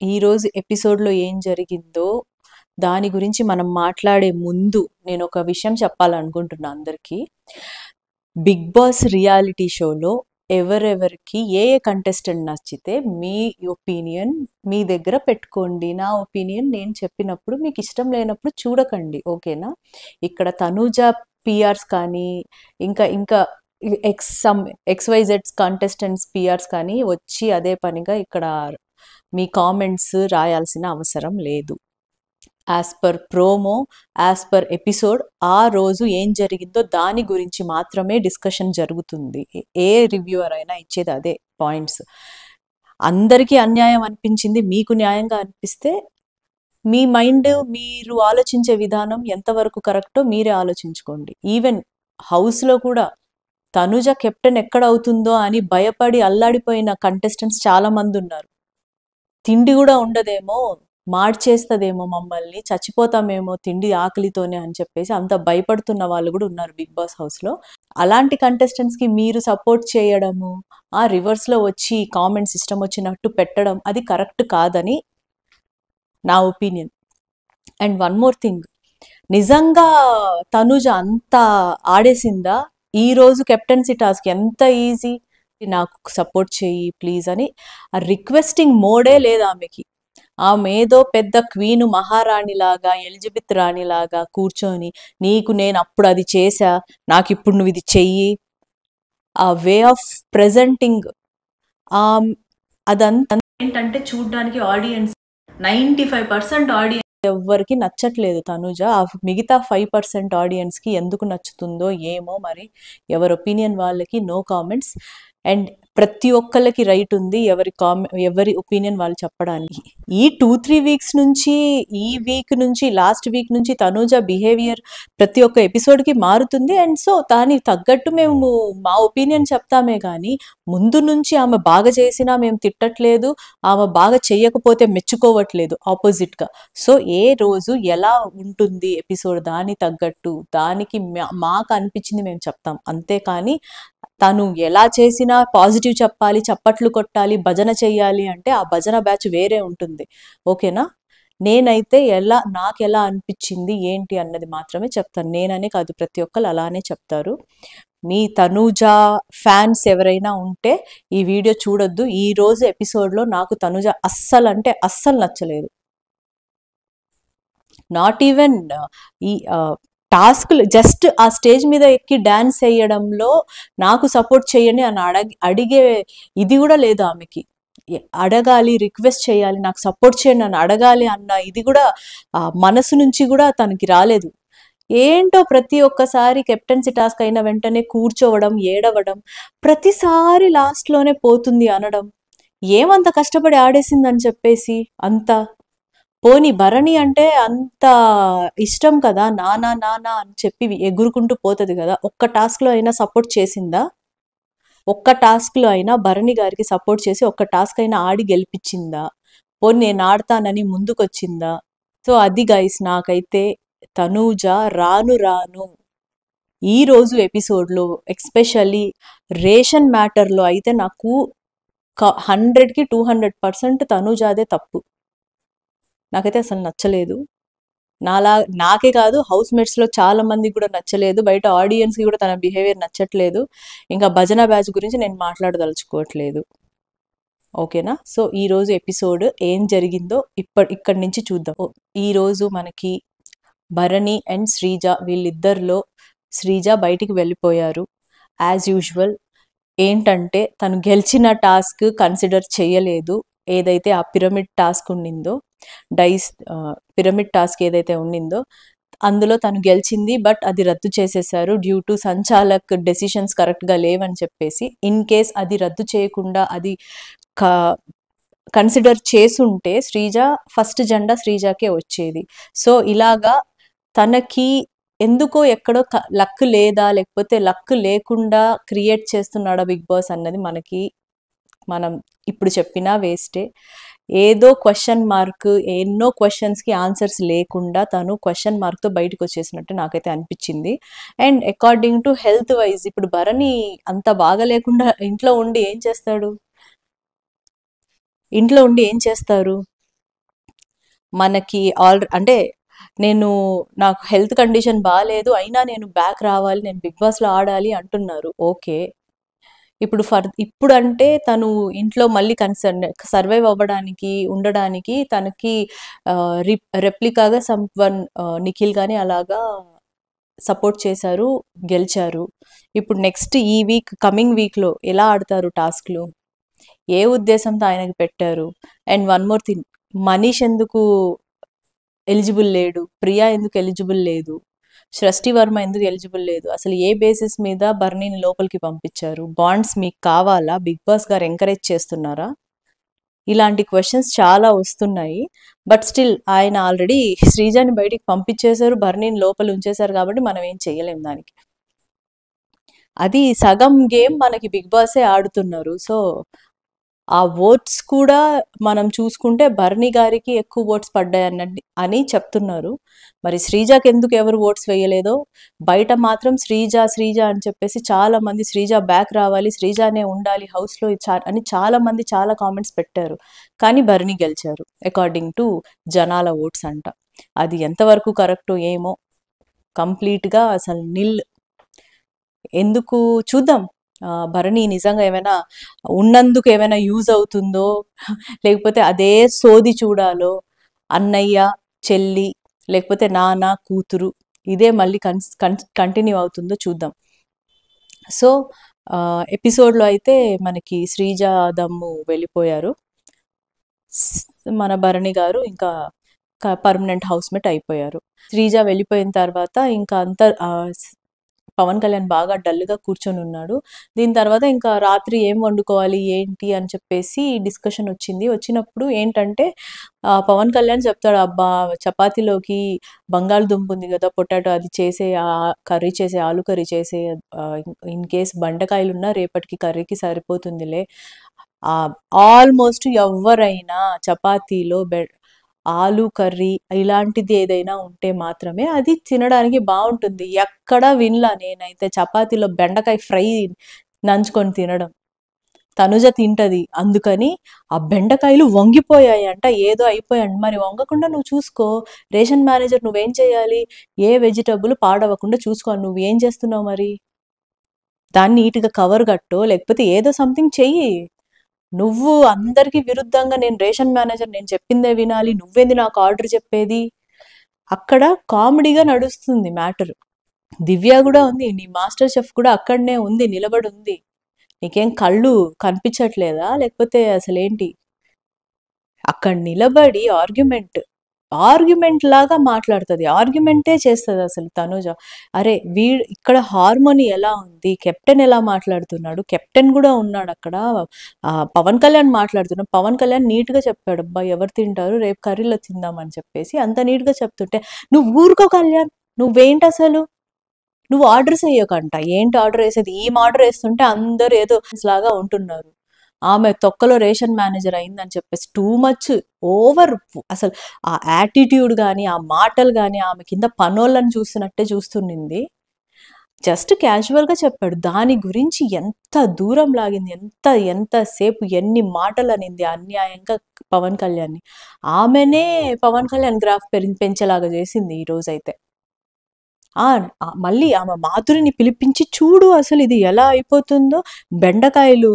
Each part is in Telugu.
ఈరోజు ఎపిసోడ్లో ఏం జరిగిందో దాని గురించి మనం మాట్లాడే ముందు నేను ఒక విషయం చెప్పాలనుకుంటున్నా అందరికీ. బిగ్ బాస్ రియాలిటీ షోలో ఎవరెవరికి ఏ కంటెస్టెంట్ నచ్చితే మీ ఒపీనియన్ మీ దగ్గర పెట్టుకోండి. నా ఒపీనియన్ నేను చెప్పినప్పుడు మీకు ఇష్టం లేనప్పుడు చూడకండి, ఓకేనా? ఇక్కడ తనూజ పిఆర్స్ కానీ ఇంకా ఇంకా ఎక్స్వైజెడ్ కంటెస్టెంట్స్ పిఆర్స్ కానీ వచ్చి అదే పనిగా ఇక్కడ మీ కామెంట్స్ రాయాల్సిన అవసరం లేదు. As per promo, as per episode ఆ రోజు ఏం జరిగిందో దాని గురించి మాత్రమే డిస్కషన్ జరుగుతుంది. ఏ రివ్యూవర్ అయినా ఇచ్చేది అదే పాయింట్స్. అందరికీ అన్యాయం అనిపించింది, మీకు న్యాయంగా అనిపిస్తే మీ మైండ్, మీరు ఆలోచించే విధానం ఎంతవరకు కరెక్టో మీరే ఆలోచించుకోండి. ఈవెన్ హౌస్లో కూడా తనుజ కెప్టెన్ ఎక్కడ అవుతుందో అని భయపడి అల్లాడిపోయిన కంటెస్టెంట్స్ చాలా మంది ఉన్నారు. తిండి కూడా ఉండదేమో, మార్చేస్తుందేమో, మమ్మల్ని చచ్చిపోతామేమో తిండి ఆకలితోనే అని చెప్పేసి అంత భయపడుతున్న వాళ్ళు కూడా ఉన్నారు బిగ్ బాస్ హౌస్లో. అలాంటి కంటెస్టెంట్స్కి మీరు సపోర్ట్ చేయడము, ఆ రివర్స్లో వచ్చి కామెంట్స్ ఇష్టం వచ్చినట్టు పెట్టడం అది కరెక్ట్ కాదని నా opinion. And one more thing, నిజంగా తనుజ అంత ఆడేసిందా? ఈరోజు కెప్టెన్సీ టాస్క్ ఎంత ఈజీ, నాకు సపోర్ట్ చేయి ప్లీజ్ అని ఆ రిక్వెస్టింగ్ మోడే లేదు ఆమెకి. ఆమె ఏదో పెద్ద క్వీను మహారాణిలాగా, ఎలిజబెత్ రాణిలాగా కూర్చొని నీకు నేను అప్పుడు అది చేశా, నాకు ఇప్పుడు నువ్వు ఇది చెయ్యి, ఆ వే ఆఫ్ ప్రెజెంటింగ్ అదంతా ఏంటంటే చూడ్డానికి ఆడియన్స్ 95% ఆడియన్స్ ఎవ్వరికి నచ్చట్లేదు తనుజ. ఆ మిగతా 5% ఆడియన్స్కి ఎందుకు నచ్చుతుందో ఏమో మరి. ఎవరి ఒపీనియన్ వాళ్ళకి, నో కామెంట్స్. అండ్ ప్రతి ఒక్కళ్ళకి రైట్ ఉంది ఎవరి ఒపీనియన్ వాళ్ళు చెప్పడానికి. ఈ 2-3 వీక్స్ నుంచి, ఈ వీక్ నుంచి, లాస్ట్ వీక్ నుంచి తనుజ బిహేవియర్ ప్రతి ఒక్క ఎపిసోడ్కి మారుతుంది. అండ్ సో దానికి తగ్గట్టు మేము మా ఒపీనియన్ చెప్తామే కానీ ముందు నుంచి ఆమె బాగా చేసినా మేము తిట్టట్లేదు, ఆమె బాగా చెయ్యకపోతే మెచ్చుకోవట్లేదు, ఆపోజిట్గా. సో ఏ రోజు ఎలా ఉంటుంది ఎపిసోడ్ దాని తగ్గట్టు దానికి మాకు అనిపించింది మేము చెప్తాం, అంతేకాని తను ఎలా చేసినా పాజిటివ్ చెప్పాలి, చప్పట్లు కొట్టాలి, భజన చెయ్యాలి అంటే ఆ భజన బ్యాచ్ వేరే ఉంటుంది, ఓకేనా? నేనైతే నాకు ఎలా అనిపించింది ఏంటి అన్నది మాత్రమే చెప్తాను. నేననే కాదు, ప్రతి ఒక్కరు అలానే చెప్తారు. మీ తనూజ ఫ్యాన్స్ ఎవరైనా ఉంటే ఈ వీడియో చూడొద్దు. ఈ రోజు ఎపిసోడ్లో నాకు తనూజ అస్సలు అంటే అస్సలు నచ్చలేదు. నాట్ ఈవెన్ ఈ టాస్క్లు, జస్ట్ ఆ స్టేజ్ మీద ఎక్కి డ్యాన్స్ వేయడంలో నాకు సపోర్ట్ చేయండి అని అడిగే ఇది కూడా లేదు ఆమెకి. అడగాలి, రిక్వెస్ట్ చేయాలి, నాకు సపోర్ట్ చేయండి అని అడగాలి అన్న ఇది కూడా మనసు నుంచి కూడా తనకి రాలేదు. ఏంటో ప్రతి ఒక్కసారి కెప్టెన్సీ టాస్క్ అయిన వెంటనే కూర్చోవడం, ఏడవడం, ప్రతిసారి లాస్ట్లోనే పోతుంది అనడం, ఏమంత కష్టపడి ఆడేసిందని చెప్పేసి అంత. పోనీ భరణి అంటే అంత ఇష్టం కదా, నానా నానా అని చెప్పి ఎగురుకుంటూ పోతుంది కదా, ఒక్క టాస్క్లో అయినా సపోర్ట్ చేసిందా? ఒక్క టాస్క్లో అయినా భరణి గారికి సపోర్ట్ చేసి ఒక్క టాస్క్ అయినా ఆడి గెలిపించిందా? పోనీ నేను ఆడతానని ముందుకొచ్చిందా? సో అది గైస్, నాకైతే తనూజ రాను రాను ఈరోజు ఎపిసోడ్లో ఎస్పెషల్లీ రేషన్ మ్యాటర్లో అయితే నాకు 100కి 200% తనూజాదే తప్పు. నాకైతే అసలు నచ్చలేదు. నాకే కాదు, హౌస్ మేట్స్లో చాలా మందికి కూడా నచ్చలేదు, బయట ఆడియన్స్కి కూడా తన బిహేవియర్ నచ్చట్లేదు. ఇంకా భజన బ్యాచ్ గురించి నేను మాట్లాడదలుచుకోవట్లేదు, ఓకేనా? సో ఈరోజు ఎపిసోడ్ ఏం జరిగిందో ఇక్కడి నుంచి చూద్దాం. ఈరోజు మనకి భరణి అండ్ శ్రీజ, వీళ్ళిద్దరిలో శ్రీజ బయటికి వెళ్ళిపోయారు. యాజ్ యూజువల్ ఏంటంటే తను గెలిచిన టాస్క్ కన్సిడర్ చేయలేదు. ఏదైతే ఆ పిరమిడ్ టాస్క్ ఉండిందో, పిరమిడ్ టాస్క్ ఏదైతే ఉండిందో అందులో తను గెలిచింది, బట్ అది రద్దు చేసేసారు డ్యూ టు సంచాలక్ డెసిషన్స్ కరెక్ట్గా లేవని చెప్పేసి. ఇన్ కేస్ అది రద్దు చేయకుండా అది కన్సిడర్ చేసుంటే శ్రీజ ఫస్ట్ జెండా శ్రీజాకే వచ్చేది. సో ఇలాగా తనకి ఎందుకో ఎక్కడో లక్ లేదా, లేకపోతే లక్ లేకుండా క్రియేట్ చేస్తున్నాడా బిగ్ బాస్ అన్నది మనం ఇప్పుడు చెప్పినా వేస్టే. ఏదో క్వశ్చన్ మార్క్, ఎన్నో క్వశ్చన్స్కి ఆన్సర్స్ లేకుండా తను క్వశ్చన్ మార్క్తో బయటకు వచ్చేసినట్టు నాకైతే అనిపించింది. And according to health wise ఇప్పుడు భరణి అంత బాగా లేకుండా ఇంట్లో ఉండి ఏం చేస్తారు? మనకి అంటే నాకు హెల్త్ కండిషన్ బాలేదు అయినా నేను బ్యాక్ రావాలి, నేను బిగ్ బాస్లో ఆడాలి అంటున్నారు. ఓకే, ఇప్పుడంటే తను ఇంట్లో మళ్ళీ సర్వైవ్ అవ్వడానికి ఉండడానికి తనకి రెప్లికాగా నిఖిల్ కానీ అలాగా సపోర్ట్ చేశారు, గెలిచారు. ఇప్పుడు నెక్స్ట్ ఈ కమింగ్ వీక్లో ఎలా ఆడతారు టాస్క్లు, ఏ ఉద్దేశంతో ఆయనకి పెట్టారు? And one more thing, Manish ఎందుకు ఎలిజిబుల్ లేడు, ప్రియా ఎందుకు ఎలిజిబుల్ లేదు, సృష్టి వర్మ ఎందుకు ఎలిజిబుల్ లేదు, అసలు ఏ బేసిస్ మీద బర్నీని లోపలికి పంపించారు? బాండ్స్ మీకు కావాలా? బిగ్ బాస్ గారు ఎంకరేజ్ చేస్తున్నారా? ఇలాంటి క్వశ్చన్స్ చాలా వస్తున్నాయి. బట్ స్టిల్ ఆయన ఆల్రెడీ శ్రీజాని బయటికి పంపించేశారు, బర్నీని లోపల ఉంచేశారు, కాబట్టి మనం ఏం చేయలేం దానికి. అది సగం గేమ్ మనకి బిగ్ బాసే ఆడుతున్నారు. సో ఆ ఓట్స్ కూడా మనం చూసుకుంటే బర్నీ గారికి ఎక్కువ ఓట్స్ పడ్డాయి అని చెప్తున్నారు. మరి శ్రీజాకి ఎందుకు ఎవరు ఓట్స్ వేయలేదో, బయట మాత్రం శ్రీజ అని చెప్పేసి చాలా మంది శ్రీజ బ్యాక్ రావాలి, శ్రీజానే ఉండాలి హౌస్లో అని చాలా మంది చాలా కామెంట్స్ పెట్టారు. కానీ బర్నీ గెలిచారు అకార్డింగ్ టు జనాల ఓట్స్ అంట. అది ఎంతవరకు కరెక్టో ఏమో, కంప్లీట్గా అసలు నిల్. ఎందుకు చూద్దాం, భరణి నిజంగా ఏమైనా ఉన్నందుకు ఏమైనా యూజ్ అవుతుందో, లేకపోతే అదే సోది చూడాలో, అన్నయ్య చెల్లి లేకపోతే నాన్న కూతురు ఇదే మళ్ళీ కంటిన్యూ అవుతుందో చూద్దాం. సో ఎపిసోడ్లో అయితే మనకి శ్రీజ దమ్ము వెళ్ళిపోయారు, మన భరణి గారు ఇంకా పర్మనెంట్ హౌస్మేట్ అయిపోయారు. శ్రీజ వెళ్ళిపోయిన తర్వాత ఇంకా పవన్ కళ్యాణ్ బాగా డల్గా కూర్చొని ఉన్నాడు. దీని తర్వాత ఇంకా రాత్రి ఏం వండుకోవాలి ఏంటి అని చెప్పేసి డిస్కషన్ వచ్చినప్పుడు ఏంటంటే పవన్ కళ్యాణ్ చెప్తాడు, అబ్బా చపాతీలోకి బంగాళదుంప ఉంది కదా, పొటాటో అది చేసే కర్రీ చేసే, ఆలు కర్రీ చేసే, ఇన్ కేస్ బండకాయలు ఉన్నా రేపటికి కర్రీకి సరిపోతుందిలే. ఆల్మోస్ట్ ఎవరైనా చపాతీలో ఆలు కర్రీ ఇలాంటిది ఏదైనా ఉంటే మాత్రమే అది తినడానికి బాగుంటుంది. ఎక్కడా వినలా నేనైతే చపాతీలో బెండకాయ ఫ్రై నంచుకొని తినడం. తనుజ తింటది, అందుకని ఆ బెండకాయలు వంగిపోయాయి అంట, ఏదో అయిపోయాయంట. మరి వంగకుండా నువ్వు చూసుకో, రేషన్ మేనేజర్ నువ్వేం చేయాలి, ఏ వెజిటబుల్ పాడవకుండా చూసుకోవాలి. నువ్వేం చేస్తున్నావు మరి? దాన్ని నీట్గా కవర్ కట్టో లేకపోతే ఏదో సంథింగ్ చెయ్యి. నువ్వు అందరికీ విరుద్ధంగా నేను రేషన్ మేనేజర్, నేను చెప్పిందే వినాలి, నువ్వేంది నాకు ఆర్డర్ చెప్పేది? అక్కడ కామెడీగా నడుస్తుంది మ్యాటర్. దివ్య కూడా ఉంది, నీ మాస్టర్ షెఫ్ కూడా అక్కడనే ఉంది, నిలబడి ఉంది. నీకేం కళ్ళు కనిపించట్లేదా? లేకపోతే అసలేంటి? అక్కడ నిలబడి ఆర్గ్యుమెంట్ లాగా మాట్లాడుతుంది, ఆర్గ్యుమెంటే చేస్తుంది అసలు తనుజ. అరే ఇక్కడ హార్మోని ఎలా ఉంది, కెప్టెన్ ఎలా మాట్లాడుతున్నాడు, కెప్టెన్ కూడా ఉన్నాడు అక్కడ, పవన్ కళ్యాణ్ మాట్లాడుతున్నాడు, పవన్ కళ్యాణ్ నీట్గా చెప్పాడు, అబ్బా ఎవరు తింటారు రేపు కర్రీలో తిందామని చెప్పేసి అంత నీట్గా చెప్తుంటే నువ్వు ఊరుకో కళ్యాణ్, నువ్వేంటి అసలు, నువ్వు ఆర్డర్స్ వేయకంట. ఏంటి ఆర్డర్ వేసేది? ఆర్డర్ వేస్తుంటే అందరూ ఏదో లాగా ఉంటున్నారు. ఆమె తొక్కలో రేషన్ మేనేజర్ అయిందని చెప్పేసి టూ మచ్ ఓవర్. అసలు ఆ యాటిట్యూడ్ కానీ ఆ మాటలు కానీ ఆమె కింద పనోళ్ళని చూస్తున్నట్టే చూస్తుండింది. జస్ట్ క్యాజువల్గా చెప్పాడు, దాని గురించి ఎంత దూరం లాగింది, ఎంతసేపు ఎన్ని మాటలు అనింది అన్యాయంగా పవన్ కళ్యాణ్ని. ఆమెనే పవన్ కళ్యాణ్ గ్రాఫ్ పెంచేలాగా చేసింది ఈరోజైతే. మళ్ళీ ఆమె మాధురిని పిలిపించి చూడు అసలు ఇది ఎలా అయిపోతుందో, బెండకాయలు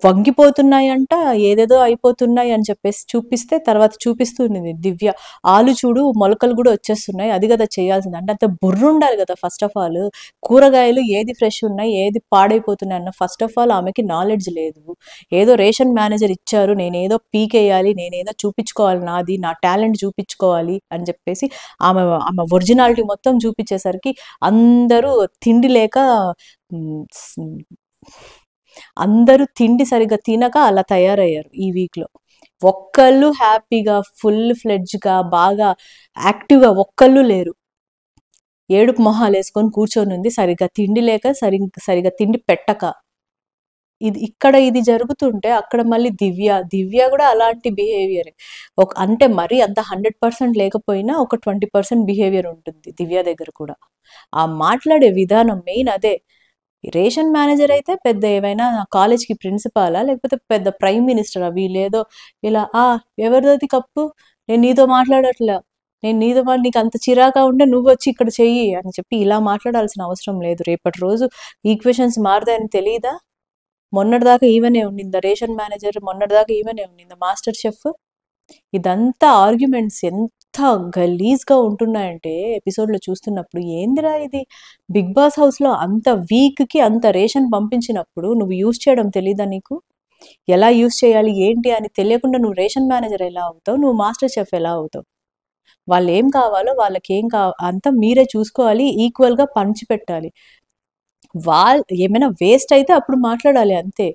వంగిపోతున్నాయంట, ఏదేదో అయిపోతున్నాయి అని చెప్పేసి చూపిస్తే తర్వాత చూపిస్తుంది దివ్య, ఆలు చూడు మొలకలు కూడా వచ్చేస్తున్నాయి, అది కదా చేయాల్సింది. అంటే అంత బుర్ర ఉండాలి కదా ఫస్ట్ ఆఫ్ ఆల్. కూరగాయలు ఏది ఫ్రెష్ ఉన్నాయి ఏది పాడైపోతున్నాయి అన్న ఫస్ట్ ఆఫ్ ఆల్ ఆమెకి నాలెడ్జ్ లేదు. ఏదో రేషన్ మేనేజర్ ఇచ్చారు, నేనేదో పీకేయాలి, నేనేదో చూపించుకోవాలి, నా టాలెంట్ చూపించుకోవాలి అని చెప్పేసి ఆమె ఒరిజినాలిటీ మొత్తం చూపించేసరికి అందరూ తిండి సరిగ్గా తినక అలా తయారయ్యారు ఈ వీక్లో. ఒక్కళ్ళు హ్యాపీగా ఫుల్ ఫ్లెడ్జ్గా బాగా యాక్టివ్గా ఒక్కళ్ళు లేరు. ఏడుపు మొహాలు వేసుకొని కూర్చొని ఉంది, సరిగ్గా తిండి లేక, సరిగ్గా తిండి పెట్టక. ఇది జరుగుతుంటే అక్కడ మళ్ళీ దివ్య కూడా అలాంటి బిహేవియర్. అంటే మరీ అంత 100% లేకపోయినా ఒక 20% బిహేవియర్ ఉంటుంది దివ్య దగ్గర కూడా. ఆ మాట్లాడే విధానం మెయిన్ అదే. రేషన్ మేనేజర్ అయితే పెద్ద ఏవైనా కాలేజ్‌కి ప్రిన్సిపాలా? లేకపోతే పెద్ద ప్రైమ్ మినిస్టరా? వీళ్ళేదో ఇలా ఎవరిదది కప్పు? నేను నీతో మాట్లాడట్లా. నేను నీతో నీకంత చిరాకా ఉంటే నువ్వొచ్చి ఇక్కడ చెయ్యి అని చెప్పి ఇలా మాట్లాడాల్సిన అవసరం లేదు. రేపటి రోజు ఈక్వేషన్స్ మారతాయని తెలీదా? మొన్నటిదాకా ఈమెనే ఉండిందా రేషన్ మేనేజర్? మొన్నటిదాకా ఈమెనే ఉండిందా మాస్టర్ షెఫ్? ఇదంతా ఆర్గ్యుమెంట్స్ ఎంత గలీజ్‌గా ఉంటున్నాయంటే ఎపిసోడ్‌లో చూస్తున్నప్పుడు ఏందిరా ఇది? 'బిగ్ బాస్' హౌస్‌లో అంత వీక్‌కి అంత రేషన్ పంపించినప్పుడు నువ్వు యూజ్ చేయడం తెలీదా నీకు? ఎలా యూజ్ చేయాలి? ఏంటి అని తెలియకుండా నువ్వు రేషన్ మేనేజర్ ఎలా అవుతావు? నువ్వు మాస్టర్ చెఫ్ ఎలా అవుతావు? వాళ్ళేం కావాలో వాళ్ళకేం అంతా మీరే చూసుకోవాలి. ఈక్వల్‌గా పంచిపెట్టాలి. ఏమైనా వేస్ట్ అయితే అప్పుడు మాట్లాడాలి అంతే.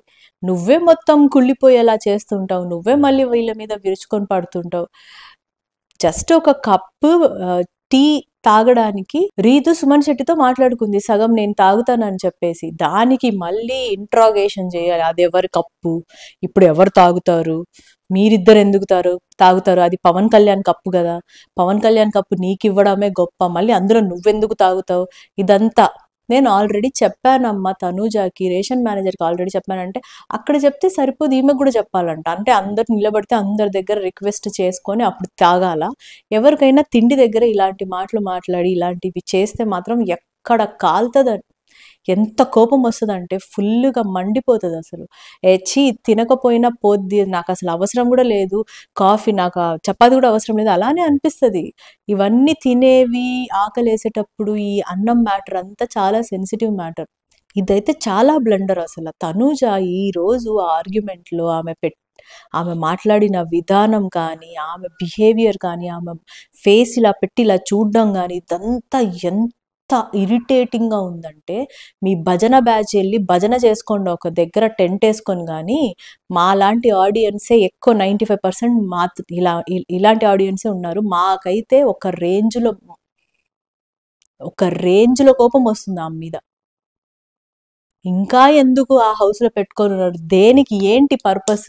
నువ్వే మొత్తం కుళ్ళిపోయేలా చేస్తుంటావు. నువ్వే మళ్ళీ వీళ్ళ మీద విరుచుకొని పడుతుంటావు. జస్ట్ ఒక కప్పు టీ తాగడానికి రీతు సుమన్ శెట్టితో మాట్లాడుకుంది. సగం నేను తాగుతానని చెప్పేసి. దానికి మళ్ళీ ఇంట్రాగేషన్ చేయాలి. అదెవరి కప్పు? ఇప్పుడు ఎవరు తాగుతారు? మీరిద్దరు ఎందుకు తాగుతారు? అది పవన్ కళ్యాణ్ కప్పు గదా! పవన్ కళ్యాణ్ కప్పు నీకివ్వడమే గొప్ప. మళ్ళీ అందులో నువ్వెందుకు తాగుతావు? ఇదంతా. నేను ఆల్రెడీ చెప్పానమ్మా తనూజాకి, రేషన్ మేనేజర్‌కి ఆల్రెడీ చెప్పానంటే, అక్కడ చెప్తే సరిపోదు ఈమెకు గూడా చెప్పాలంట. అంటే అందరు నిలబడితే అందరి దగ్గర రిక్వెస్ట్ చేసుకొని అప్పుడు తాగాలా? ఎవరికైనా తిండి దగ్గర ఇలాంటి మాటలు మాట్లాడి, ఇలాంటివి చేస్తే మాత్రం ఎక్కడ కాలుతదని ఎంత కోపం వస్తదంటే ఫుల్లుగా మండిపోతదసలు. ఛీ! తినకపోయినా పోద్ది. నాకసలు అవసరం గూడా లేదు. కాఫీ చపాతీ గూడా అవసరం లేదు. అలానే అనిపిస్తది. ఇవన్నీ తినేవి, ఆకలేసేటప్పుడు ఈ అన్నం మ్యాటర్ అంతా చాలా సెన్సిటివ్ మ్యాటర్. ఇదైతే చాలా బ్లండర్ అసల. తనూజ ఈరోజు ఆర్గ్యుమెంట్‌లో ఆమె మాట్లాడిన విధానం కానీ, ఆమె బిహేవియర్ కానీ, ఆమె ఫేస్ ఇలా పెట్టి ఇలా చూడడం గానీ, ఇదంతా ఎంత ఇరిటేటింగ్‌గా ఉందంటే, మీ భజన బ్యాచ్ ఎళ్లి భజన చేసుకోండి ఒక దగ్గర టెంటేసుకొని గానీ, మాలాంటి ఆడియన్సే ఎక్కువ 95% ఇలాంటి ఆడియన్సే ఉన్నారు. మాకైతే ఒక రేంజ్‌లో కోపం వస్తుంది ఆమె మీద. ఇంకా ఎందుకు ఆ హౌస్‌లో పెట్టుకొనున్నారు? దేనికి? ఏంటి పర్పస్?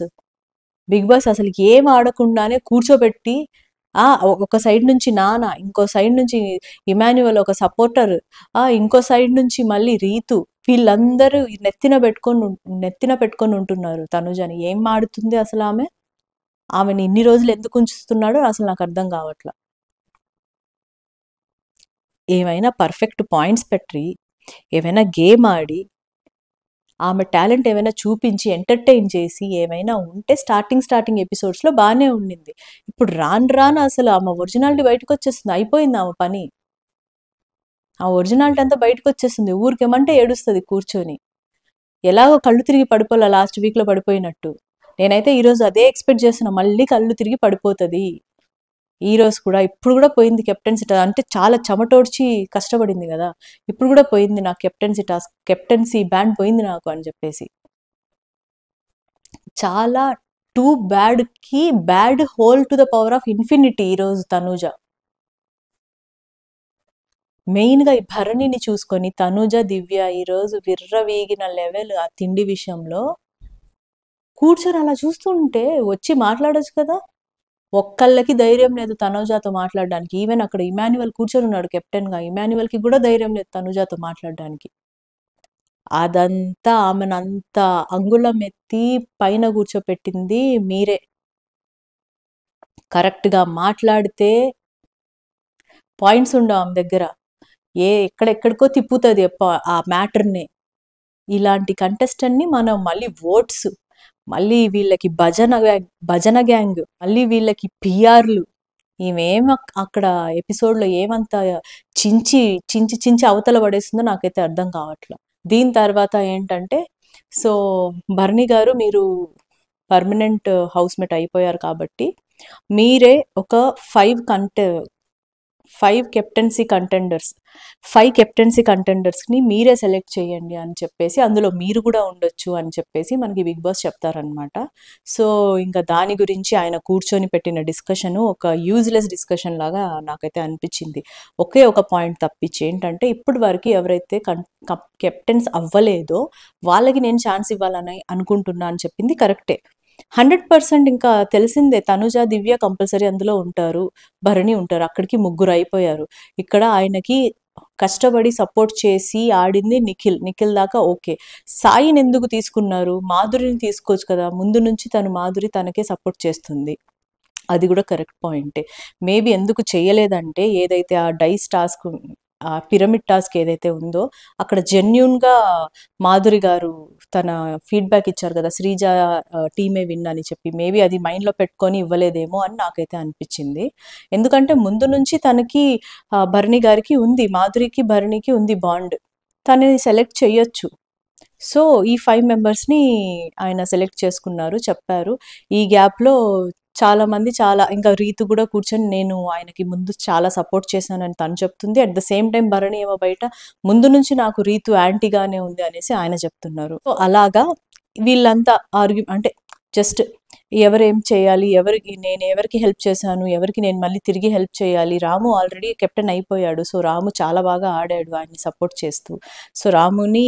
బిగ్ బాస్ అసలుకి ఏం ఆడకుండానే కూర్చోబెట్టి ఒక సైడ్ నుంచి నాన్న, ఇంకో సైడ్ నుంచి ఇమాన్యుయల్ ఒక సపోర్టర్, ఇంకో సైడ్ నుంచి మళ్ళీ రీతు. వీళ్ళందరూ నెత్తిన పెట్టుకొని ఉంటున్నారు తనుజని. ఏం ఆడుతుంది అసలు ఆమె? ఆమెని ఇన్ని రోజులు ఎందుకు ఉంచుతున్నాడో అసలు నాకు అర్థం కావట్ల. ఏమైనా పర్ఫెక్ట్ పాయింట్స్ పెట్టి, ఏమైనా గేమ్ ఆడి, ఆమె టాలెంట్ ఏమైనా చూపించి, ఎంటర్‌టైన్ చేసి ఏమైనా ఉంటే స్టార్టింగ్ ఎపిసోడ్స్‌లో బానే ఉండింది. ఇప్పుడు రాను అసలు ఆమె ఒరిజినాలిటీ బయటకొచ్చేస్తుంది. అయిపోయింది ఆమె పని. ఆ ఒరిజినాలిటీ అంతా బయటకొచ్చేస్తుంది. ఊరికేమంటే ఏడుస్తది కూర్చొని. ఎలాగో కళ్ళు తిరిగి పడిపోలా లాస్ట్ వీక్‌లో పడిపోయినట్టు. నేనైతే ఈరోజు అదే ఎక్స్‌పెక్ట్ చేస్తున్నా. మళ్ళీ కళ్ళు తిరిగి పడిపోతది. ఈరోజు కూడా ఇప్పుడు గూడా పోయింది కెప్టెన్సీ అంటే చాలా చెమటోడ్చి కష్టపడింది గదా! ఇప్పుడు గూడా పోయింది నాకు కెప్టెన్సీ బ్యాండ్ పోయింది నాకు అని జెప్పేసి. చాలా too bad whole to the power of infinity ఈరోజు తనూజ. మెయిన్‌గా ఈ భరణిని చూసుకొని తనూజ, దివ్య ఈరోజు విర్రవీగిన లెవెల్ ఆ తిండి విషయంలో కూర్చొని అలా చూస్తుంటే వచ్చి మాట్లాడొచ్చు కదా! ఒక్కళ్ళకి ధైర్యం లేదు తనూజతో మాట్లాడడానికి. ఈవెన్ అక్కడ ఇమాన్యుయల్ కూర్చొనున్నాడు కెప్టెన్‌గా. ఇమాన్యుయల్‌కి గూడా ధైర్యం లేదు తనూజతో మాట్లాడడానికి. అదంతా ఆమెనంత అంగుళం ఎత్తి పైన కూర్చోపెట్టింది మీరే. కరెక్ట్‌గా మాట్లాడితే పాయింట్స్ ఉండవు ఆమె దగ్గర. ఎక్కడెక్కడికో తిప్పుతది ఆ మ్యాటర్‌ని. ఇలాంటి కంటెస్టెంట్‌ని మనం మళ్ళీ మళ్ళీ వీళ్ళకి భజన గ్యాంగ్, మళ్ళీ వీళ్ళకి పీఆర్‌లు. ఈమేం అక్కడ ఎపిసోడ్‌లో ఏమంత చించి అవతల పడేస్తుందో నాకైతే అర్థం కావట్ల. దీని తర్వాత ఏంటంటే, సో భరణి గారు మీరు పర్మనెంట్ హౌస్‌మేట్ అయిపోయారు కాబట్టి, మీరే ఒక 5 కెప్టెన్సీ కంటెండర్స్‌ని మీరే సెలెక్ట్ చేయండి అని చెప్పేసి, అందులో మీరు కూడా ఉండొచ్చు అని చెప్పేసి మనకి బిగ్ బాస్ చెప్తారనమాట. సో, ఇంకా దాని గురించి ఆయన కూర్చొని పెట్టిన డిస్కషను ఒక యూజ్‌లెస్ డిస్కషన్ లాగా నాకైతే అనిపిచ్చింది. ఒకే ఒక పాయింట్ తప్పించి ఏంటంటే, ఇప్పటి వరకు ఎవరైతే కెప్టెన్స్ అవ్వలేదో వాళ్ళకి నేను ఛాన్స్ ఇవ్వాలని అనుకుంటున్నా అని చెప్పింది కరెక్టే. 100% ఇంకా తెలిసిందే తనుజ, దివ్య కంపల్సరీ అందులో ఉంటారు. భరణి ఉంటారు. అక్కడికి ముగ్గురు అయిపోయారు. ఇక్కడ ఆయనకి కష్టపడి సపోర్ట్ చేసి ఆడింది నిఖిల్ దాకా ఓకే. సాయిని ఎందుకు తీసుకున్నారు? మాధురిని తీసుకోవచ్చు కదా! ముందు నుంచి మాధురి తనకే సపోర్ట్ చేస్తుంది. అది కూడా కరెక్ట్ పాయింటే. మేబీ ఎందుకు చేయలేదంటే ఏదైతే ఆ డైస్ టాస్క్ ఆ పిరమిడ్ టాస్క్ ఏదైతే ఉందో అక్కడ జెన్యూన్‌గా మాధురి గారు తన ఫీడ్‌బ్యాక్ ఇచ్చారు కదా! శ్రీజ టీమే విన్ అని చెప్పి. మేబీ అది మైండ్‌లో పెట్టుకొని ఇవ్వలేదేమో అని నాకైతే అనిపించింది. ఎందుకంటే ముందు నుంచి తనకి భరణి గారికి ఉంది. మాధురికి, భరణికి ఉంది బాండ్. తనని సెలెక్ట్ చెయ్యొచ్చు. సో, ఈ 5 మెంబర్స్‌ని ఆయన సెలెక్ట్ చేసుకున్నారు, చెప్పారు. ఈ గ్యాప్‌లో చాలామంది ఇంకా రీతు కూడా కూర్చొని నేను ఆయనకి ముందు చాలా సపోర్ట్ చేశానని తను చెప్తుంది. At the same time Bharani ఏమో బయట ముందు నుంచి నాకు రీతు యాంటీగానే ఉంది అనేసి ఆయన చెప్తున్నారు. సో, అలాగా వీళ్ళంతా అంటే జస్ట్ ఎవరేం చేయాలి? నేను ఎవరికి హెల్ప్ చేశాను? ఎవరికి నేను మళ్ళీ తిరిగి హెల్ప్ చేయాలి? రాము ఆల్రెడీ కెప్టెన్ అయిపోయాడు. సో, రాము చాలా బాగా ఆడాడు ఆయన్ని సపోర్ట్ చేస్తూ. సో, రాముని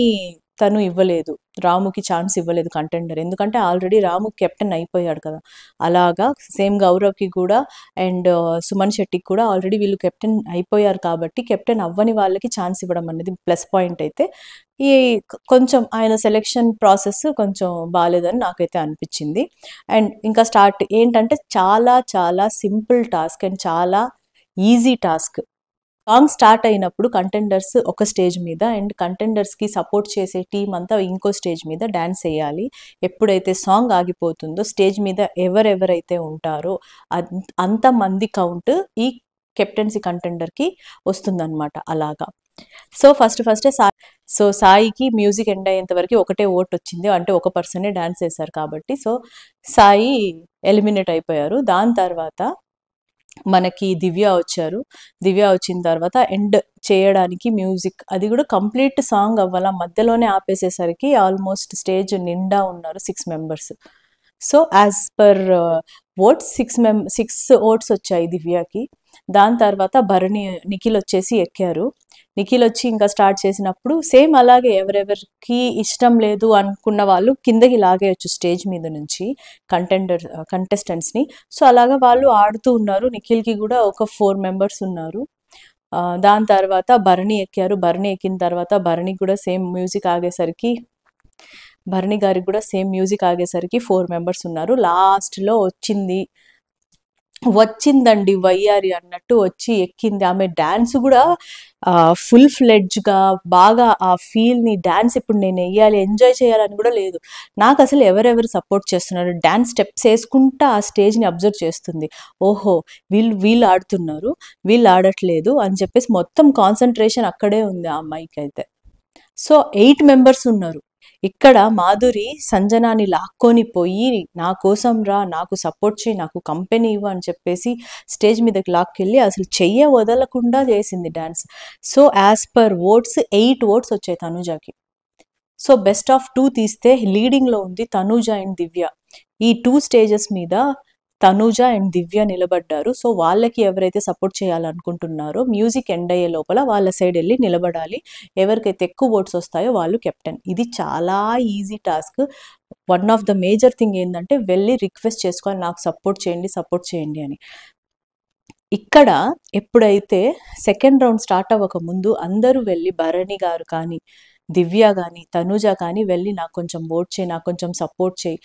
తను ఇవ్వలేదు. రాముకి ఛాన్స్ ఇవ్వలేదు కంటెండర్. ఎందుకంటే ఆల్రెడీ రాము కెప్టెన్ అయిపోయాడు కదా! అలాగా సేమ్ గౌరవ్‌కి కూడా అండ్ సుమన్ శెట్టికి కూడా ఆల్రెడీ వీళ్ళు కెప్టెన్ అయిపోయారు కాబట్టి కెప్టెన్ అవ్వని వాళ్ళకి ఛాన్స్ ఇవ్వడం అనేది ప్లస్ పాయింట్ అయితే ఈ కొంచెం ఆయన సెలెక్షన్ ప్రాసెస్ కొంచెం బాలేదని నాకైతే అనిపించింది. అండ్ ఇంకా స్టార్ట్ ఏంటంటే చాలా చాలా సింపుల్ టాస్క్ అండ్ చాలా ఈజీ టాస్క్. సాంగ్ స్టార్ట్ అయినప్పుడు కంటెండర్స్ ఒక స్టేజ్ మీద అండ్ కంటెండర్స్‌కి సపోర్ట్ చేసే టీమ్ అంతా ఇంకో స్టేజ్ మీద డాన్స్ ఎయ్యాలి. ఎప్పుడైతే సాంగ్ ఆగిపోతుందో స్టేజ్ మీద ఎవరెవరైతే ఉంటారో అంతమంది కౌంట్ ఈ కెప్టెన్సీ కంటెండర్‌కి వస్తుందన్నమాట అలాగా. సో, ఫస్టే సాయికి మ్యూజిక్ ఎండ్ అయ్యేంత వరకు ఒకటే ఓట్ వచ్చింది. అంటే ఒక పర్సనే డాన్స్ చేశారు కాబట్టి. సో, సాయి ఎలిమినేట్ అయిపోయారు. దాని తర్వాత మనకి దివ్య వచ్చారు. దివ్య వచ్చిన తర్వాత ఎండ్ చేయడానికి మ్యూజిక్ అది కూడా కంప్లీట్ సాంగ్ అవ్వాల. మధ్యలోనే ఆపేసేసరికి ఆల్మోస్ట్ స్టేజ్ నిండా ఉన్నారు 6 members. So, as per votes 6 votes వచ్చాయి దివ్యకి. దాని తర్వాత నిఖిల్ వచ్చేసి ఎక్కారు. నిఖిల్ వచ్చి ఇంకా స్టార్ట్ చేసినప్పుడు సేమ్ అలాగే ఎవరెవరికి ఇష్టం లేదు అనుకున్న వాళ్ళు కిందకి లాగేయచ్చు స్టేజ్ మీద నుంచి కంటెస్టెంట్స్ని. సో, అలాగా వాళ్ళు ఆడుతూ ఉన్నారు. నిఖిల్కి కూడా ఒక 4 మెంబర్స్ ఉన్నారు. దాని తర్వాత భరణి ఎక్కారు. భరణి ఎక్కిన తర్వాత భరణికి కూడా సేమ్ మ్యూజిక్ ఆగేసరికి భరణి గారికి కూడా సేమ్ మ్యూజిక్ ఆగేసరికి 4 మెంబర్స్ ఉన్నారు. లాస్ట్లో వచ్చిందండి వయ్యారి అన్నట్టు వచ్చి ఎక్కింది. ఆమె డాన్స్ కూడా ఫుల్ ఫ్లెడ్జ్‌గా బాగా ఆ ఫీల్‌ని డాన్స్ ఇప్పుడు నేను ఎయ్యాలి, ఎంజాయ్ చేయాలని కూడా లేదు. నాకు అసలు ఎవరెవరు సపోర్ట్ చేస్తున్నారు, డాన్స్ స్టెప్స్ వేసుకుంటా ఆ స్టేజ్‌ని అబ్జర్వ్ చేస్తుంది. ఓహో! వీళ్ళు ఆడుతున్నారు, వీళ్ళు ఆడట్లేదు అని చెప్పేసి మొత్తం కాన్సంట్రేషన్ అక్కడే ఉంది ఆ అమ్మాయికైతే. సో, 8 మెంబర్స్ ఉన్నారు. ఇక్కడ మాధురి సంజనాని లాక్కొని పోయి నా కోసం రా, నాకు సపోర్ట్ చేయి, నాకు కంపెనీ ఇవ్వు అని చెప్పేసి స్టేజ్ మీదకి లాక్కెళ్ళి అసలు చెయ్యే వదలకుండా చేసింది dance. So, as per votes 8 votes వచ్చాయి తనూజకి. సో, బెస్ట్ ఆఫ్ 2 తీస్తే లీడింగ్‌లో ఉంది తనూజ అండ్ దివ్య. ఈ 2 స్టేజెస్ మీద తనూజ అండ్ దివ్య నిలబడ్డారు. సో, వాళ్ళకి ఎవరైతే సపోర్ట్ చేయాలనుకుంటున్నారో మ్యూజిక్ ఎండ్ అయ్యే లోపల వాళ్ళ సైడ్ వెళ్ళి నిలబడాలి. ఎవరికైతే ఎక్కువ ఓట్స్ వస్తాయో వాళ్ళు కెప్టెన్. ఇది చాలా easy task. One of the major thing ఏంటంటే వెళ్ళి రిక్వెస్ట్ చేసుకోవాలి, నాకు సపోర్ట్ చేయండి అని. ఇక్కడ ఎప్పుడైతే సెకండ్ రౌండ్ స్టార్ట్ అవ్వక ముందు అందరూ వెళ్ళి భరణి గారు కానీ, దివ్య కానీ, తనూజ కానీ వెళ్ళి నాకు కొంచెం ఓట్ చేయి, నాకు కొంచెం సపోర్ట్ చేయి,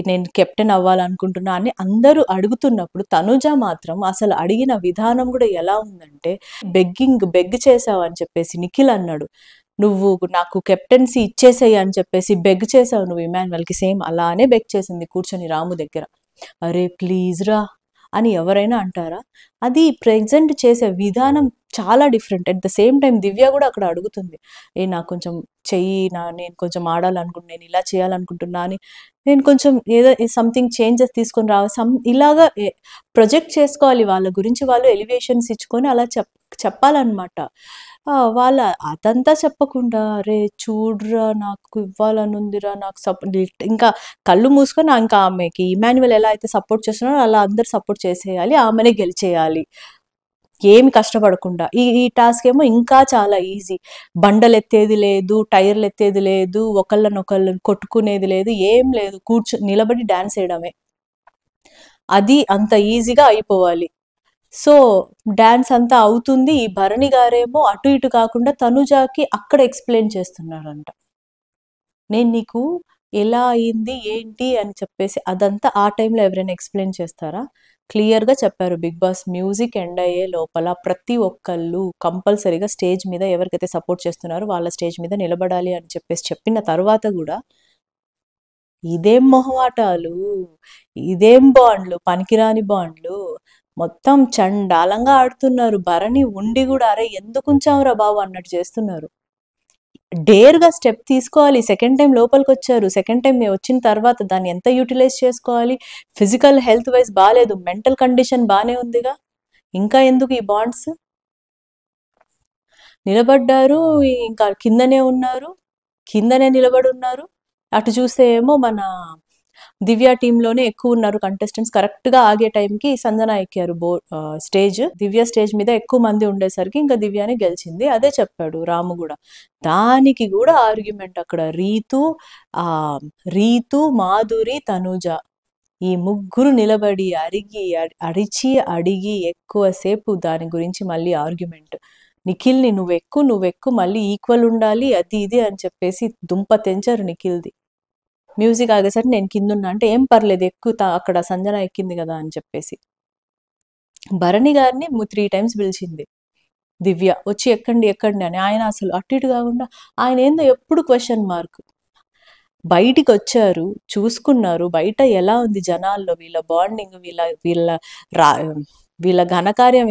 నేను కెప్టెన్ అవ్వాలనుకుంటున్నా అని అందరూ అడుగుతున్నప్పుడు తనూజ మాత్రం అసలు అడిగిన విధానం కూడా ఎలా ఉందంటే బెగ్ చేసావు అని చెప్పేసి నిఖిల్ అన్నాడు. నువ్వు నాకు కెప్టెన్సీ ఇచ్చేసేయి అని చెప్పేసి బెగ్ చేసావు నువ్వు ఇమాన్యుయల్‌కి. సేమ్ అలానే బెగ్ చేసింది కూర్చొని రాము దగ్గర. అరే ప్లీజ్ రా అని ఎవరైనా అంటారా? అది ప్రెజెంట్ చేసే విధానం చాలా different. At the same time Divya కూడా అక్కడ అడుగుతుంది. నాకు కొంచెం చెయ్యి, నేను కొంచెం ఆడాలనుకుంటున్నా, నేను ఇలా చేయాలనుకుంటున్నా అని, నేను కొంచెం ఏదో సంథింగ్ చేంజెస్ తీసుకొని ఇలాగా ప్రొజెక్ట్ చేసుకోవాలి. వాళ్ళ గురించి వాళ్ళు ఎలివేషన్స్ ఇచ్చుకొని అలా చెప్పాలన్నమాట. అదంతా చెప్పకుండా అరే చూడురా నాకు ఇవ్వాలనుందిరా, నాకు ఇంకా కళ్ళు మూసుకొని ఇంకా ఆమెకి ఇమాన్యుయల్ ఎలా అయితే సపోర్ట్ చేస్తున్నారో అలా అందరు సపోర్ట్ చేసేయాలి, ఆమెనే గెలిచేయాలి ఏమి కష్టపడకుండా. ఈ టాస్క్ ఏమో ఇంకా చాలా ఈజీ. బండలు ఎత్తేది లేదు, టైర్లు ఎత్తేది లేదు, ఒకళ్ళనొకళ్ళు కొట్టుకునేది లేదు, ఏం లేదు, నిలబడి డాన్స్ వేయడమే. అది అంత ఈజీగా అయిపోవాలి. సో డాన్స్ అంతా అవుతుంది. ఈ భరణి గారేమో అటు ఇటు కాకుండా తనుజాకి అక్కడ ఎక్స్‌ప్లెయిన్ చేస్తున్నారంట. నేను నీకు ఎలా అయింది, ఏంటి అని చెప్పేసి అదంతా ఆ టైంలో ఎవరైనా ఎక్స్‌ప్లెయిన్ చేస్తారా? క్లియర్‌గా చెప్పారు 'బిగ్ బాస్' మ్యూజిక్ ఎండ్ అయ్యే లోపల ప్రతి ఒక్కళ్ళు కంపల్సరీగా స్టేజ్ మీద ఎవరికైతే సపోర్ట్ చేస్తున్నారో వాళ్ళ స్టేజ్ మీద నిలబడాలి అని చెప్పేసి చెప్పిన తర్వాత గూడా ఇదేం మొహమాటాలు, ఇదేం బాండ్‌లు, పనికిరాని బాండ్‌లు. మొత్తం చండాలంగా ఆడుతున్నారు. భరణి ఉండి గూడా అరె ఎందుకుంచావురా బాబు అన్నట్టు చేస్తున్నారు. డేర్‌గా స్టెప్ తీసుకోవాలి. సెకండ్ టైమ్ లోపలికొచ్చారు. సెకండ్ టైమ్ వచ్చిన తర్వాత దాన్ని ఎంత యుటిలైజ్ చేసుకోవాలి? ఫిజికల్ హెల్త్ వైస్ బాలేదు. మెంటల్ కండిషన్ బానే ఉందిగా. ఇంకా ఎందుకు ఈ బాండ్స్? నిలబడ్డారు. ఇంకా కిందనే ఉన్నారు. కిందనే నిలబడున్నారు. అటు చూస్తే ఏమో మన దివ్య టీమ్‌లోనే ఎక్కువున్నారు కంటెస్టెంట్స్. కరెక్ట్‌గా ఆగే టైంకి సంజన ఎక్కారు స్టేజ్. దివ్య స్టేజ్ మీద ఎక్కువ మంది ఉండేసరికి ఇంకా దివ్యనే గెలిచింది. అదే చెప్పాడు రాము గూడా. దానికి గూడా ఆర్గ్యుమెంట్ అక్కడ రీతు, మాధురి, తనూజ ఈ ముగ్గురు నిలబడి అరిచి, అడిగి ఎక్కువసేపు దాని గురించి మళ్ళీ ఆర్గ్యుమెంట్. నిఖిల్‌ని నువ్వెక్కు మళ్ళీ ఈక్వల్ ఉండాలి. అది ఇది అని చెప్పేసి దుంప తెంచారు నిఖిల్‌ది. మ్యూజిక్ ఆగేసరికి నేను కిందున్నా అంటే ఏం పర్లేదు ఎక్కుతా అక్కడ సంజన ఎక్కింది కదా అని చెప్పేసి. భరణి గారిని 3 టైమ్స్ పిలిచింది దివ్య. వచ్చి ఎక్కండి ఎక్కండి అని. ఆయన అసలు అటు ఇటు కాకుండా ఆయన ఏందో ఎప్పుడు క్వశ్చన్ మార్క్. బయటికొచ్చారు, చూసుకున్నారు. బయట ఎలా ఉంది జనాల్లో వీళ్ళ బాండింగ్, వీళ్ళ వీళ్ళ రా వీళ్ళ ఘనకార్యం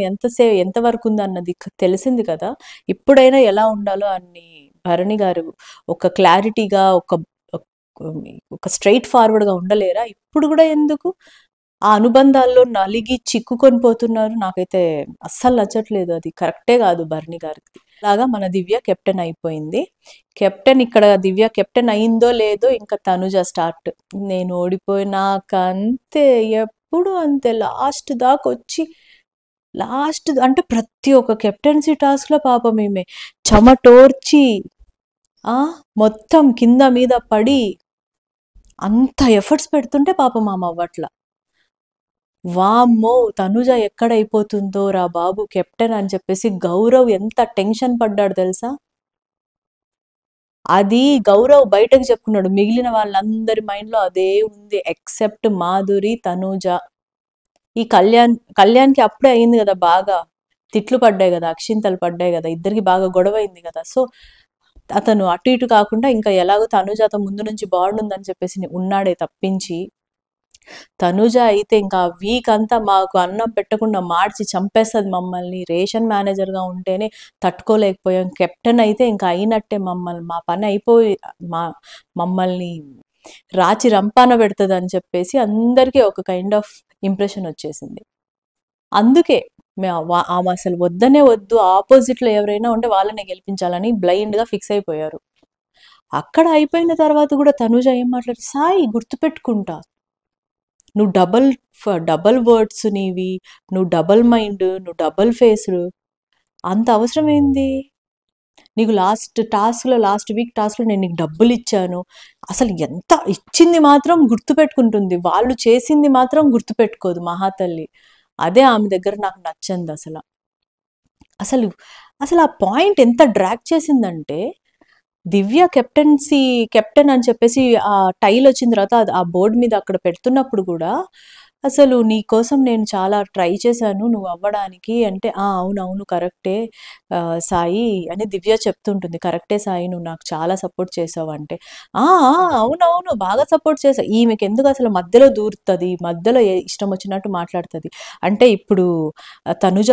ఎంతవరకు ఉందన్నది తెలిసింది కదా! ఇప్పుడైనా ఎలా ఉండాలో అన్ని భరణి గారు ఒక క్లారిటీగా ఒక స్ట్రెయిట్ ఫార్వర్డ్‌గా ఉండలేరా? ఇప్పుడు గూడా ఎందుకు? ఆ అనుబంధాల్లో నలిగి చిక్కుకొని పోతున్నారు. నాకైతే అస్సలు నచ్చట్లేదు అది. కరెక్టే గాదు భరణి గారికి. లాగా మన దివ్య కెప్టెన్ అయిపోయింది. కెప్టెన్ ఇక్కడ దివ్య కెప్టెన్ అయిందో లేదో ఇంకా తనుజ స్టార్ట్. నేను ఓడిపోయినాకంతే ఎప్పుడు అంతే లాస్ట్ దాకొచ్చి అంటే ప్రతి ఒక్క కెప్టెన్సీ టాస్క్‌లో పాపం ఈమె చెమటోర్చి మొత్తం కింద మీద పడి అంత ఎఫర్ట్స్ పెడుతుంటే పాపం ఆమె అవ్వట్ల. వామ్మో! తనుజ ఎక్కడైపోతుందో రా బాబు కెప్టెన్ అని చెప్పేసి గౌరవ్ ఎంత టెన్షన్ పడ్డాడు తెలుసా? అది గౌరవ్ బయటకు చెప్పుకున్నాడు. మిగిలిన వాళ్ళందరి మైండ్‌లో అదే ఉంది. ఎక్సెప్ట్ మాధురి, తనూజ. ఈ కళ్యాణ్‌కి అప్పుడే అయింది గదా! బాగా. తిట్లు పడ్డాయి గదా! అక్షింతలు పడ్డాయి గదా! ఇద్దరికి బాగా గొడవయింది గదా! సో, అతను అటు ఇటు కాకుండా ఇంకా ఎలాగో తనూజతో ముందు నుంచి బాండ్ ఉందని చెప్పేసి ఉన్నాడే తప్పించి తనుజ అయితే ఇంకా వీక్ అంతా మాకు అన్నం పెట్టకుండా మార్చి చంపేస్తది మమ్మల్ని. రేషన్ మేనేజర్‌గా ఉంటేనే తట్టుకోలేకపోయాం. కెప్టెన్ అయితే ఇంక అయినట్టే మా పని అయిపోయి మా మమ్మల్ని రాచి రంపాన పెడతదని చెప్పేసి అందరికీ ఒక కైండ్ ఆఫ్ ఇంప్రెషన్ వచ్చేసింది. అందుకే ఆమె అసలు వద్దనే వద్దు. ఆపోజిట్‌లో ఎవరైనా ఉంటే వాళ్ళనే గెలిపించాలని బ్లైండ్‌గా ఫిక్స్ అయిపోయారు. అక్కడ అయిపోయిన తర్వాత కూడా తనుజ ఏం మాట్లాడింది, "సాయి గుర్తుపెట్టుకుంటా. నువ్వు డబల్ వర్డ్స్ నీవి. నువ్వు డబల్ మైండ్. నువ్వు డబల్ ఫేస్‌డ్. అంత అవసరం ఏంది? నీకు లాస్ట్ వీక్ టాస్క్‌లో నేను నీకు డబ్బులిచ్చాను." అసలు ఎంత ఇచ్చింది మాత్రం గుర్తుపెట్టుకుంటుంది. వాళ్ళు చేసింది మాత్రం గుర్తుపెట్టుకోదు మహాతల్లి. అదే ఆమె దగ్గర నాకు నచ్చందసల. అసలు అసలు ఆ పాయింట్ ఎంత డ్రాగ్ చేసిందంటే దివ్య కెప్టెన్ అని చెప్పేసి ఆ టైల్ వచ్చిన తర్వాత ఆ బోర్డ్ మీద అక్కడ పెడుతున్నప్పుడు కూడా అసలు నీ కోసం నేను చాలా ట్రై చేశాను నువ్వు అవ్వడానికి అంటే అవునవును కరెక్టే సాయి అని దివ్య చెప్తుంటుంది. కరెక్టే సాయి నువ్వు నాకు చాలా సపోర్ట్ చేసావు అంటే అవునవును బాగా సపోర్ట్ చేసా. ఈమెకి ఎందుకు అసలు మధ్యలో దూరుతుంది, మధ్యలో ఇష్టం వచ్చినట్టు మాట్లాడుతుంది. అంటే ఇప్పుడు తనుజ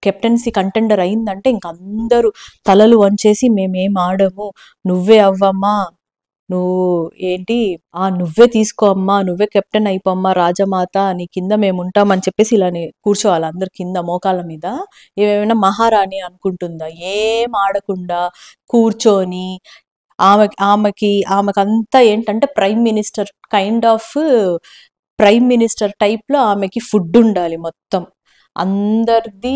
కెప్టెన్సీ కంటెండర్ అయిందంటే ఇంక అందరూ తలలు వంచేసి మేమేం ఆడము, నువ్వే అవ్వమ్మా, నువ్వు ఏంటి నువ్వే తీసుకో అమ్మా, నువ్వే కెప్టెన్ అయిపోమ్మా రాజమాత, నీ కింద మేము ఉంటామని చెప్పేసి ఇలాని కూర్చోవాలి అందరు కింద మోకాళ్ళ మీద. ఏమైనా మహారాణి అనుకుంటుందా? ఏం ఆడకుండా కూర్చొని ఆమెకంతా ఏంటంటే ప్రైమ్ మినిస్టర్ టైప్‌లో ఆమెకి ఫుడ్ ఉండాలి మొత్తం. అందరిది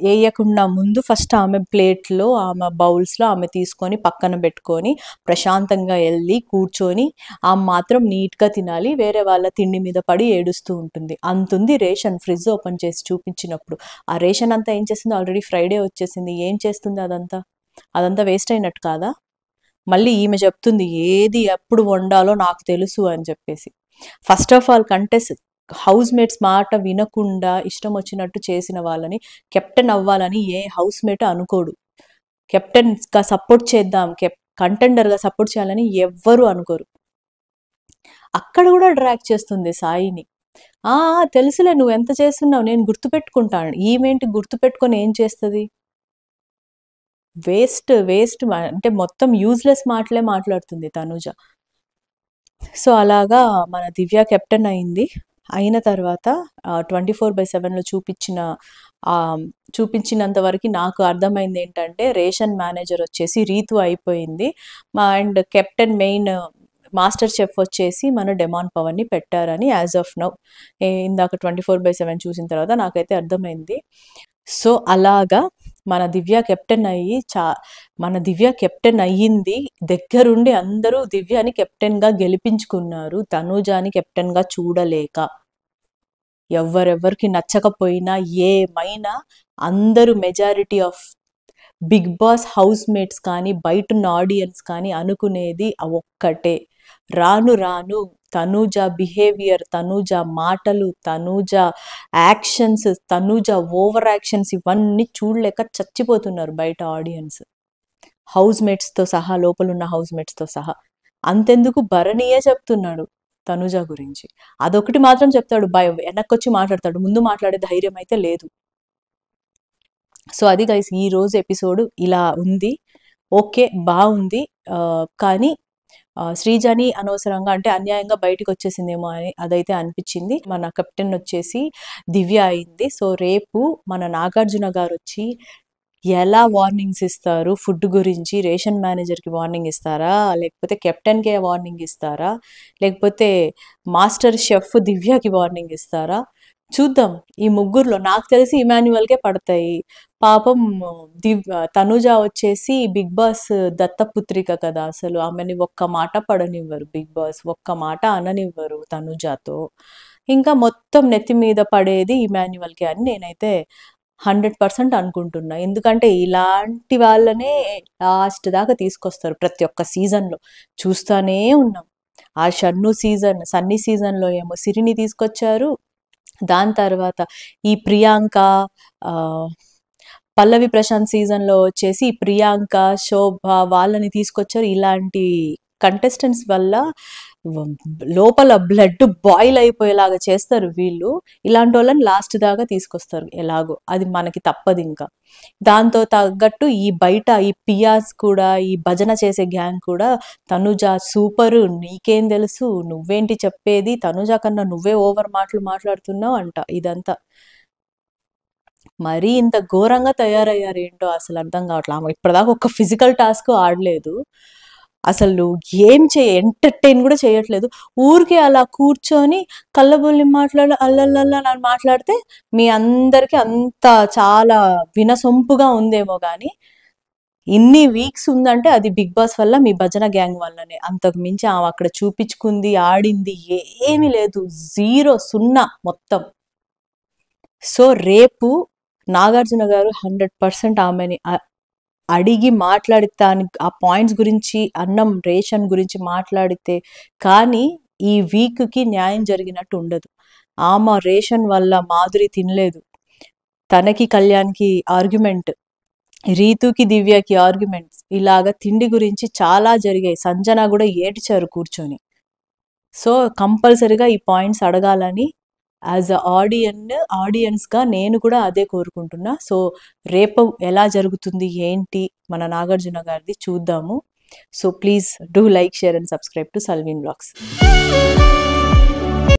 వేయకుండా ముందు ఫస్ట్ ఆమె ప్లేట్లో, ఆమె బౌల్స్లో ఆమె తీసుకొని పక్కన పెట్టుకొని ప్రశాంతంగా వెళ్ళి కూర్చొని ఆమె మాత్రం నీట్గా తినాలి. వేరే వాళ్ళ తిండి మీద పడి ఏడుస్తూ ఉంటుంది. అంతుంది రేషన్ ఫ్రిడ్జ్ ఓపెన్ చేసి చూపించినప్పుడు. ఆ రేషన్ అంతా ఏం చేస్తుంది? ఆల్రెడీ ఫ్రైడే వచ్చేసింది. ఏం చేస్తుంది అదంతా వేస్ట్ అయినట్టు కాదా? మళ్ళీ ఈమె చెప్తుంది ఏది ఎప్పుడు వండాలో నాకు తెలుసు అని చెప్పేసి. First of all house mates మాట వినకుండా ఇష్టం వచ్చినట్టు చేసిన వాళ్ళని కెప్టెన్ అవ్వాలని ఏ హౌస్ మేట్ అనుకోడు. కెప్టెన్గా సపోర్ట్ చేద్దాం, కంటెండర్గా సపోర్ట్ చేయాలని ఎవ్వరు అనుకోరు. అక్కడ కూడా డ్రాగ్ చేస్తుంది సాయిని. తెలుసులే నువ్వు ఎంత చేస్తున్నావు, నేను గుర్తుపెట్టుకుంటాను. ఈమెంటి గుర్తుపెట్టుకొని ఏం చేస్తుంది? వేస్ట్ అంటే మొత్తం యూజ్లెస్ మాటలే మాట్లాడుతుంది తనూజ. సో అలాగా మన దివ్య కెప్టెన్ అయింది. అయిన తర్వాత 24/7లో చూపించినంత వరకు నాకు అర్థమైంది ఏంటంటే రేషన్ మేనేజర్ వచ్చేసి రీతు అయిపోయింది. And captain main master chef వచ్చేసి మన డెమాన్ పవన్ని పెట్టారని యాజ్ ఆఫ్ నౌ ఇందాక 24/7 చూసిన తర్వాత నాకైతే అర్థమైంది. సో అలాగా మన దివ్య కెప్టెన్ అయ్యింది. దగ్గరుండి అందరూ దివ్యని కెప్టెన్గా గెలిపించుకున్నారు, తనూజాని కెప్టెన్గా చూడలేక. ఎవరెవరికి నచ్చకపోయినా ఏమైనా అందరూ majority of Bigg Boss house mates కానీ బయటున్న ఆడియన్స్ కానీ అనుకునేది ఒక్కటే, రాను తనూజ బిహేవియర్, తనూజ మాటలు, Tanuja actions, Tanuja over actions ఇవన్నీ చూడలేక చచ్చిపోతున్నారు బయట ఆడియన్స్, హౌస్ మేట్స్తో సహా, లోపలున్న హౌస్ మేట్స్తో సహా. అంతెందుకు భరణీయే చెప్తున్నాడు తనూజ గురించి. అదొకటి మాత్రం చెప్తాడు, వెనక్కొచ్చి మాట్లాడతాడు, ముందు మాట్లాడే ధైర్యం అయితే లేదు. సో అది గైస్ ఈ రోజు ఎపిసోడ్ ఇలా ఉంది. ఓకే, బాగుంది. కానీ శ్రీజని అనవసరంగా అంటే అన్యాయంగా బయటకు వచ్చేసిందేమో అని అదైతే అనిపించింది. మన కెప్టెన్ వచ్చేసి దివ్య అయింది. సో రేపు మన నాగార్జున గారు వచ్చి ఎలా వార్నింగ్స్ ఇస్తారు ఫుడ్ గురించి? రేషన్ మేనేజర్కి వార్నింగ్ ఇస్తారా, లేకపోతే కెప్టెన్కే వార్నింగ్ ఇస్తారా, లేకపోతే మాస్టర్ షెఫ్ దివ్యకి వార్నింగ్ ఇస్తారా? చూద్దాం. ఈ ముగ్గురులో నాకు తెలిసి ఇమాన్యువల్కే పడతాయి. పాపం తనూజ వచ్చేసి బిగ్ బాస్ దత్తపుత్రిక కదా, అసలు ఆమెని ఒక్క మాట పడనివ్వరు బిగ్ బాస్, ఒక్క మాట అననివ్వరు తనూజతో. ఇంకా మొత్తం నెత్తి మీద పడేది ఇమాన్యువల్కే అని నేనైతే 100% అనుకుంటున్నా. ఎందుకంటే ఇలాంటి వాళ్ళనే లాస్ట్ దాకా తీసుకొస్తారు ప్రతి ఒక్క సీజన్లో, చూస్తూనే ఉన్నాం. ఆ సన్నీ సీజన్లో ఏమో సిరిని తీసుకొచ్చారు. దాని తర్వాత ఈ ప్రియాంక, పల్లవి ప్రశాంత్ సీజన్లో వచ్చేసి ప్రియాంక, శోభ వాళ్ళని తీసుకొచ్చారు. ఇలాంటి కంటెస్టెంట్స్ వల్ల లోపల బ్లడ్ బాయిల్ అయిపోయేలాగా చేస్తారు వీళ్ళు. ఇలాంటి వాళ్ళని లాస్ట్ దాకా తీసుకొస్తారు ఎలాగో, అది మనకి తప్పదు. ఇంకా దాంతో తగ్గట్టు ఈ బయట ఈ పియాస్ కూడా, ఈ భజన చేసే గ్యాంగ్ కూడా తనూజ సూపరు, నీకేం తెలుసు, నువ్వేంటి చెప్పేది, తనూజ కన్నా నువ్వే ఓవర్ మాటలు మాట్లాడుతున్నావు అంట. ఇదంతా మరీ ఇంత ఘోరంగా తయారయ్యారు ఏంటో అసలు అర్థం కావట్లేదు. ఇప్పటిదాకా ఒక ఫిజికల్ టాస్క్ ఆడలేదు, అసలు ఏం ఎంటర్టైన్ కూడా చేయట్లేదు. ఊరికే అలా కూర్చొని కళ్ళబొల్లి అల్లల్లల్లా అని మాట్లాడితే మీ అందరికీ అంత చాలా వినసొంపుగా ఉందేమో కానీ ఇన్ని వీక్స్ ఉందంటే అది బిగ్ బాస్ వల్ల, మీ భజన గ్యాంగ్ వల్లనే. అంతకు మించి ఆమె అక్కడ చూపించుకుంది, ఆడింది ఏమీ లేదు, 0 మొత్తం. సో రేపు నాగార్జున గారు 100% ఆమెని అడిగి మాట్లాడితే, ఆ పాయింట్స్ గురించి, అన్నం రేషన్ గురించి మాట్లాడితే కానీ ఈ వీక్కి న్యాయం జరిగినట్టు ఉండదు. ఆమె రేషన్ వల్ల మాధురి తినలేదు, తనకి కళ్యాణ్కి ఆర్గ్యుమెంట్, రీతుకి దివ్యకి ఆర్గ్యుమెంట్స్, ఇలాగా తిండి గురించి చాలా జరిగాయి. సంజన కూడా ఏడ్చారు కూర్చొని. సో కంపల్సరిగా ఈ పాయింట్స్ అడగాలని యాజ్ అ ఆడియన్స్గా నేను కూడా అదే కోరుకుంటున్నా. సో రేపు ఎలా జరుగుతుంది ఏంటి మన నాగార్జున గారిది చూద్దాము. So please do like, share and subscribe to Salveen vlogs.